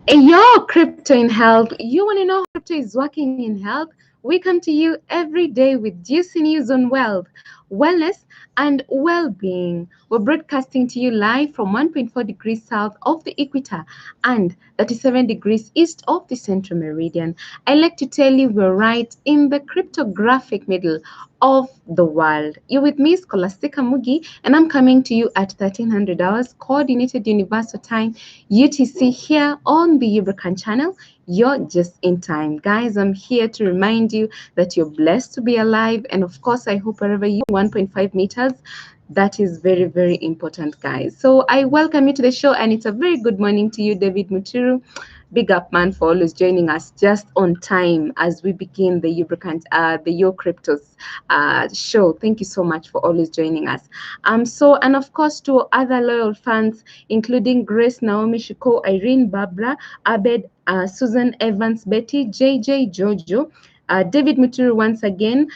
Your crypto in health. You want to know how crypto is working in health? We come to you every day with juicy news on wealth, wellness, and well-being. We're broadcasting to you live from 1.4 degrees south of the equator and 37 degrees east of the central meridian. I like to tell you we're right in the cryptographic middle of the world. You're with me, Scholastica Mugi, and I'm coming to you at 1300 hours, Coordinated Universal Time, UTC, here on the Ubricoin channel. You're just in time. Guys, I'm here to remind you that you're blessed to be alive. And of course, I hope wherever you 1.5 meters, that is very, very important, guys. So I welcome you to the show, and it's a very good morning to you, David Muturu. Big up, man, for always joining us just on time as we begin the the Yo Cryptos show. Thank you so much for always joining us. And of course to other loyal fans, including Grace, Naomi, Shiko, Irene, Barbara, Abed, Susan, Evans, Betty, JJ, Jojo. David Muturu once again,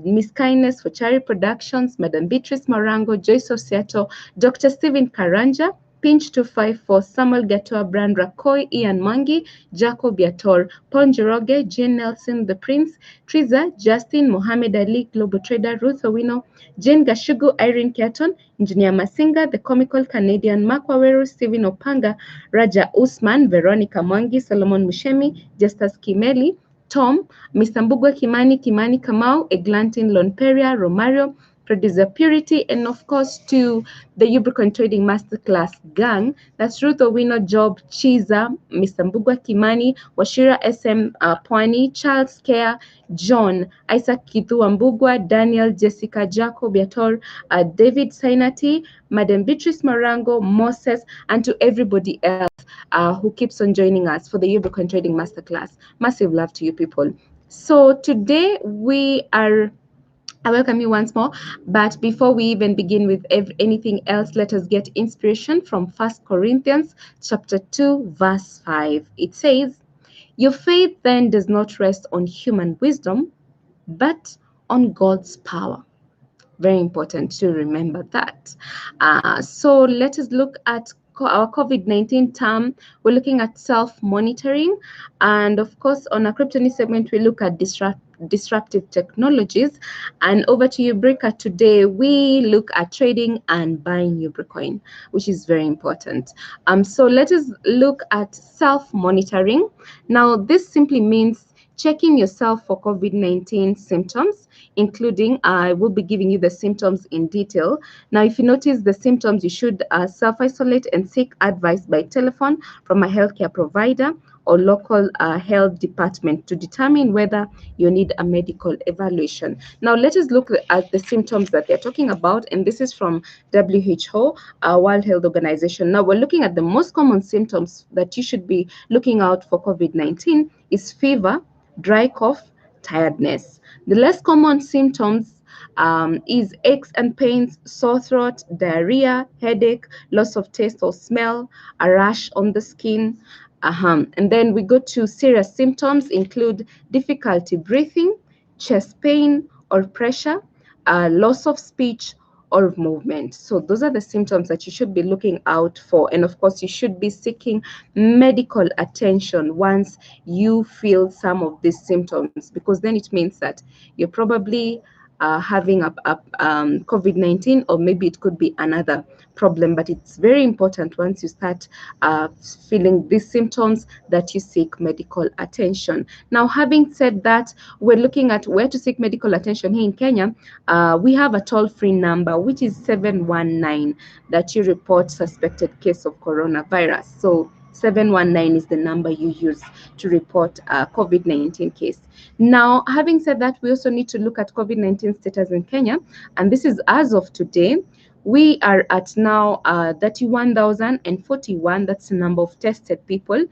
Miss Kindness for Cherry Productions, Madam Beatrice Marango, Joyce of Seattle, Dr. Stephen Karanja, Pinch 254, Samuel Gatoa, Brand Rakoy, Ian Mangi, Jacob Yator, Ponjeroge, Jane Nelson, The Prince, Triza, Justin, Mohammed Ali, Global Trader, Ruth Owino, Jane Gashugu, Irene Keaton, Engineer Masinga, The Comical Canadian, Mark Waweru, Stephen Opanga, Raja Usman, Veronica Mwangi, Solomon Mushemi, Justus Kimeli, Tom, Mr. Mbugwe Kimani, Kimani Kamau, Eglantin Lonperia, Romario, Producer Purity, and of course to the Ubricoin Trading Masterclass gang. That's Ruth Owino, Job Chiza, Mr. Mbugwa Kimani, Washira SM Pwani, Charles Care, John, Isaac Kithua Mbugwa, Daniel, Jessica, Jacob Yator, David Sainati, Madam Beatrice Marango, Moses, and to everybody else who keeps on joining us for the Ubricoin Trading Masterclass. Massive love to you people. So today I welcome you once more. But before we even begin with anything else, let us get inspiration from 1 Corinthians chapter 2, verse 5. It says, "Your faith then does not rest on human wisdom, but on God's power." Very important to remember that. So let us look at our COVID-19 term. We're looking at self-monitoring. And of course, on our Crypto News segment, we look at disruptive technologies. And over to you, Breaker. Today, we look at trading and buying Ubricoin, which is very important. So let us look at self-monitoring. Now, this simply means checking yourself for COVID-19 symptoms, including I will be giving you the symptoms in detail. Now, if you notice the symptoms, you should self-isolate and seek advice by telephone from a healthcare provider or local health department to determine whether you need a medical evaluation. Now, let us look at the symptoms that they're talking about, and this is from WHO, World Health Organization. Now, we're looking at the most common symptoms that you should be looking out for COVID-19 is fever, dry cough, tiredness. The less common symptoms is aches and pains, sore throat, diarrhea, headache, loss of taste or smell, a rash on the skin. And then we go to serious symptoms include difficulty breathing, chest pain or pressure, loss of speech, or movement. So those are the symptoms that you should be looking out for. And of course, you should be seeking medical attention once you feel some of these symptoms, because then it means that you're probably having a COVID-19, or maybe it could be another problem. But it's very important once you start feeling these symptoms that you seek medical attention. Now, having said that, we're looking at where to seek medical attention here in Kenya. We have a toll-free number, which is 719, that you report suspected case of coronavirus. So 719 is the number you use to report a COVID-19 case. Now, having said that, we also need to look at COVID-19 status in Kenya, and this is as of today. We are at now 31,041. That's the number of tested people.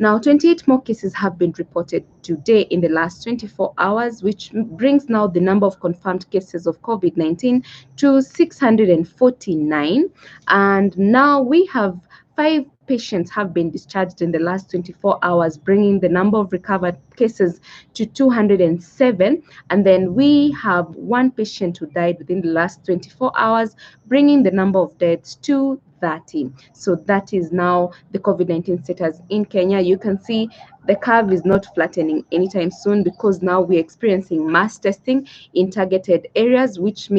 Now, 28 more cases have been reported today in the last 24 hours, which brings now the number of confirmed cases of COVID-19 to 649. And now we have 5 patients have been discharged in the last 24 hours, bringing the number of recovered cases to 207. And then we have 1 patient who died within the last 24 hours, bringing the number of deaths to 2030. So that is now the COVID-19 status in Kenya. You can see the curve is not flattening anytime soon, because now we're experiencing mass testing in targeted areas, which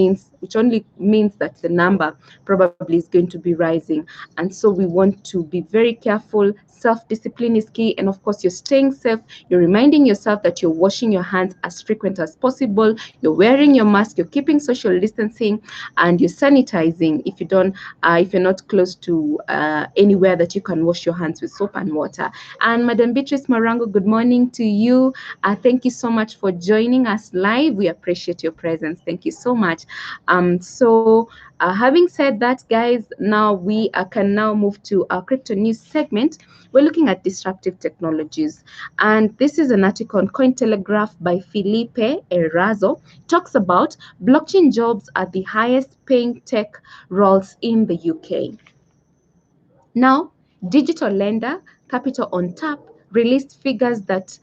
only means that the number probably is going to be rising. And so we want to be very careful. Self-discipline is key, and of course you're staying safe. You're reminding yourself that you're washing your hands as frequent as possible, you're wearing your mask, you're keeping social distancing, and you're sanitizing if you're not close to anywhere that you can wash your hands with soap and water. And Madam Beatrice Marango, good morning to you. Thank you so much for joining us live. We appreciate your presence. Thank you so much. Having said that, guys, now we can now move to our crypto news segment. We're looking at disruptive technologies, and this is an article on Cointelegraph by Felipe Erazo. Talks about blockchain jobs are the highest paying tech roles in the UK. Now, digital lender Capital on Tap released figures that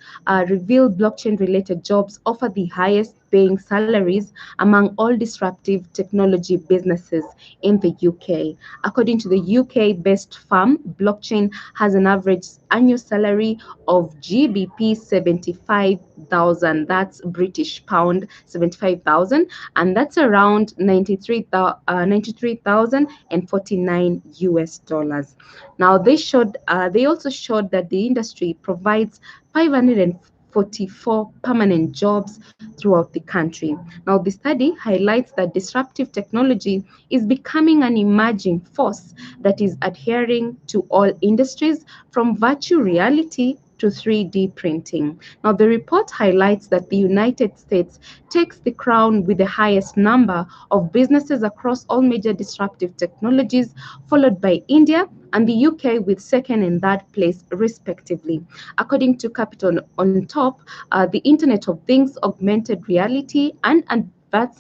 reveal blockchain-related jobs offer the highest paying salaries among all disruptive technology businesses in the UK. According to the UK-based firm, blockchain has an average annual salary of GBP 75,000. That's British pound 75,000, and that's around 93,049 US dollars. Now they also showed that the industry provides 544 permanent jobs throughout the country. Now the study highlights that disruptive technology is becoming an emerging force that is adhering to all industries, from virtual reality to 3D printing. Now, the report highlights that the United States takes the crown with the highest number of businesses across all major disruptive technologies, followed by India and the UK with second and third place, respectively. According to Capital on Top, the Internet of Things, augmented reality, and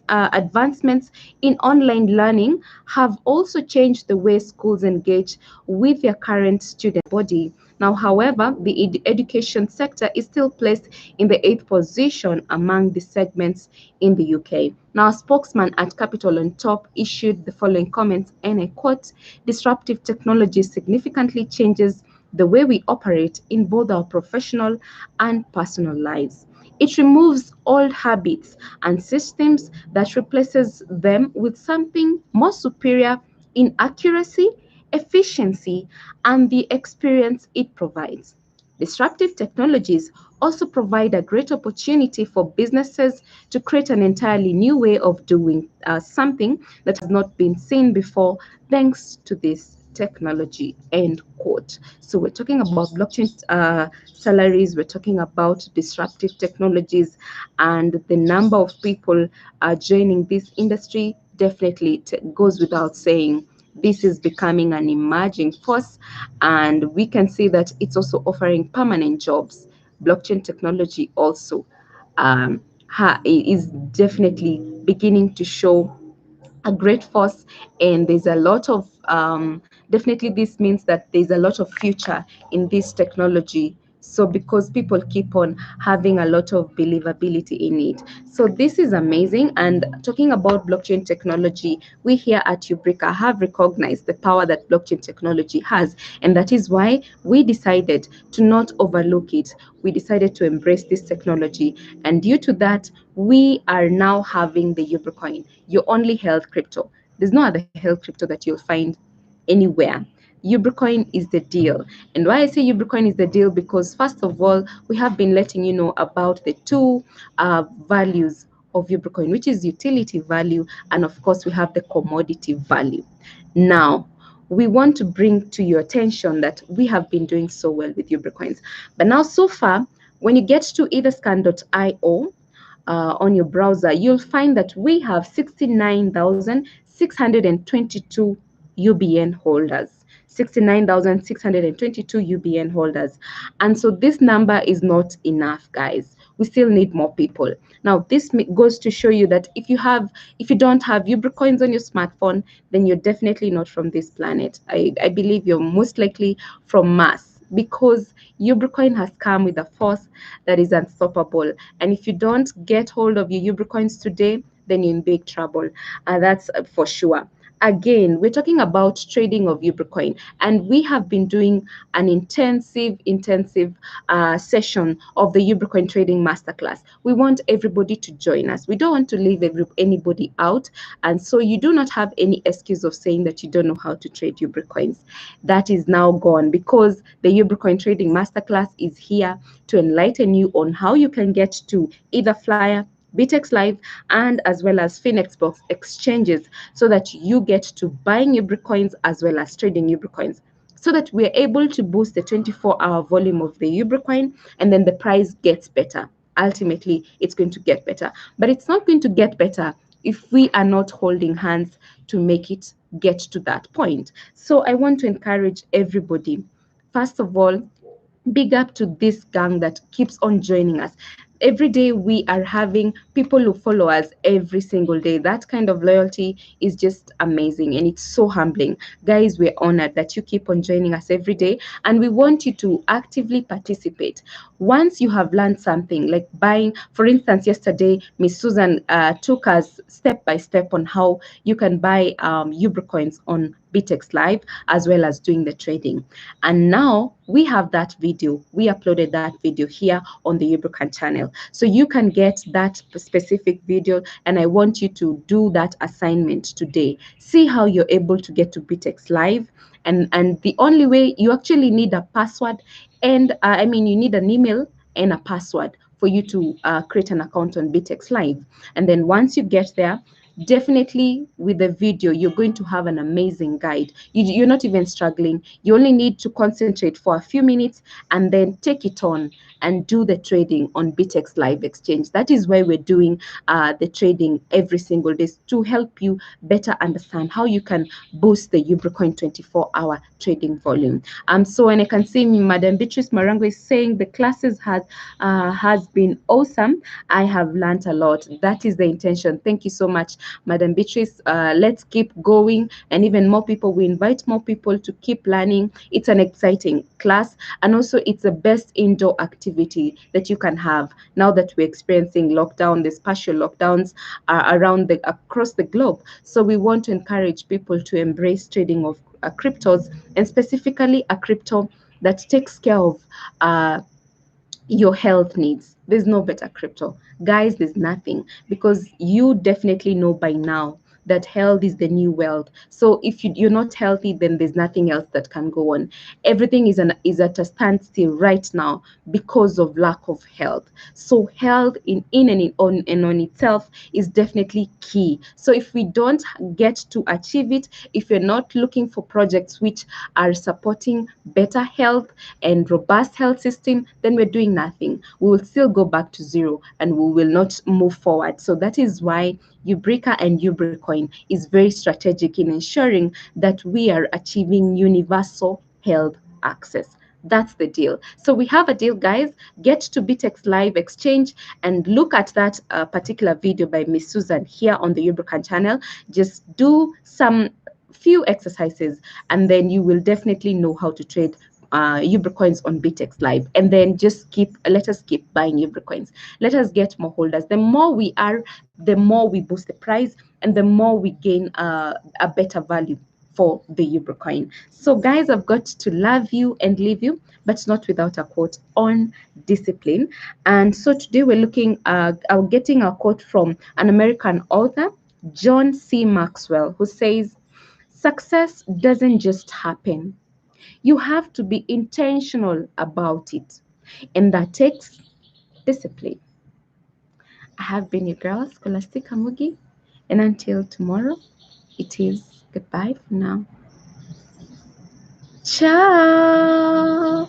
advancements in online learning have also changed the way schools engage with their current student body. Now, however, the education sector is still placed in the 8th position among the segments in the UK. Now, a spokesman at Capital on Top issued the following comments, and I quote, "Disruptive technology significantly changes the way we operate in both our professional and personal lives. It removes old habits and systems that replaces them with something more superior in accuracy, efficiency, and the experience it provides. Disruptive technologies also provide a great opportunity for businesses to create an entirely new way of doing something that has not been seen before, thanks to this technology," end quote. So we're talking about blockchain salaries, we're talking about disruptive technologies, and the number of people joining this industry definitely goes without saying. This is becoming an emerging force, and we can see that it's also offering permanent jobs. Blockchain technology also is definitely beginning to show a great force, and there's a lot of definitely this means that there's a lot of future in this technology. So because people keep on having a lot of believability in it. So this is amazing. And talking about blockchain technology, we here at Ubrica have recognized the power that blockchain technology has. And that is why we decided to not overlook it. We decided to embrace this technology. And due to that, we are now having the Ubricoin, your only health crypto. There's no other health crypto that you'll find anywhere. Ubricoin is the deal. And why I say Ubricoin is the deal, because first of all, we have been letting you know about the two values of Ubricoin, which is utility value, and of course we have the commodity value. Now, we want to bring to your attention that we have been doing so well with Ubricoins. But now so far, when you get to either scan.io, on your browser, you'll find that we have 69,622 UBN holders. 69,622 UBN holders. And so this number is not enough, guys. We still need more people. Now, this goes to show you that if you don't have Ubricoins on your smartphone, then you're definitely not from this planet. I believe you're most likely from Mars, because Ubricoin has come with a force that is unstoppable. And if you don't get hold of your Ubricoins today, then you're in big trouble. That's for sure. again, we're talking about trading of Ubricoin, and we have been doing an intensive session of the Ubricoin trading masterclass. We want everybody to join us. We don't want to leave anybody out, and so you do not have any excuse of saying that you don't know how to trade Ubricoins. That is now gone, because the Ubricoin trading masterclass is here to enlighten you on how you can get to either Flyer, Bitex Live, and as well as Finex Box exchanges, so that you get to buying Ubricoins as well as trading Ubricoins, so that we're able to boost the 24-hour volume of the Ubricoin, and then the price gets better. Ultimately, it's going to get better, but it's not going to get better if we are not holding hands to make it get to that point. So I want to encourage everybody, first of all, big up to this gang that keeps on joining us. Every day we are having people who follow us every single day. That kind of loyalty is just amazing, and it's so humbling. Guys, we're honored that you keep on joining us every day, and we want you to actively participate. Once you have learned something, like buying, for instance, yesterday, Miss Susan took us step by step on how you can buy Ubricoins on Bitex Live, as well as doing the trading. And now we have that video. We uploaded that video here on the Ubricoin channel. So you can get that specific video, and I want you to do that assignment today. See how you're able to get to Bitex Live. And the only way, you actually need a password, and you need an email and a password for you to create an account on Bitex Live. And then once you get there, definitely with the video, you're going to have an amazing guide. You're not even struggling. You only need to concentrate for a few minutes and then take it on and do the trading on Bitex Live Exchange. That is why we're doing the trading every single day, to help you better understand how you can boost the Ubricoin 24-hour trading volume. So, and I can see Madam Beatrice Marango is saying the classes has been awesome. I have learned a lot. That is the intention. Thank you so much, Madam Beatrice. Let's keep going, and even more people. We invite more people to keep learning. It's an exciting class, and also it's the best indoor activity that you can have now that we're experiencing lockdown. There's partial lockdowns across the globe. So we want to encourage people to embrace trading of cryptos, and specifically a crypto that takes care of your health needs. There's no better crypto. Guys, there's nothing, because you definitely know by now that health is the new wealth. So if you're not healthy, then there's nothing else that can go on. Everything is at a standstill right now because of lack of health. So health on itself is definitely key. So if we don't get to achieve it, if you're not looking for projects which are supporting better health and robust health system, then we're doing nothing. We will still go back to zero, and we will not move forward. So that is why Ubrica and Ubricoin is very strategic in ensuring that we are achieving universal health access. That's the deal. So we have a deal, guys. Get to Bitex Live Exchange and look at that particular video by Miss Susan here on the Ubricoin channel. Just do some few exercises, and then you will definitely know how to trade Ubricoins on Bitex Live. And then let us keep buying Ubricoins. Let us get more holders. The more we are, the more we boost the price, and the more we gain a better value for the Ubricoin. So guys, I've got to love you and leave you, but not without a quote on discipline. And so today we're getting a quote from an American author, John C. Maxwell, who says, "Success doesn't just happen. You have to be intentional about it, and that takes discipline." I have been your girl, Scholastic Kamugi, and until tomorrow, it is goodbye for now. Ciao!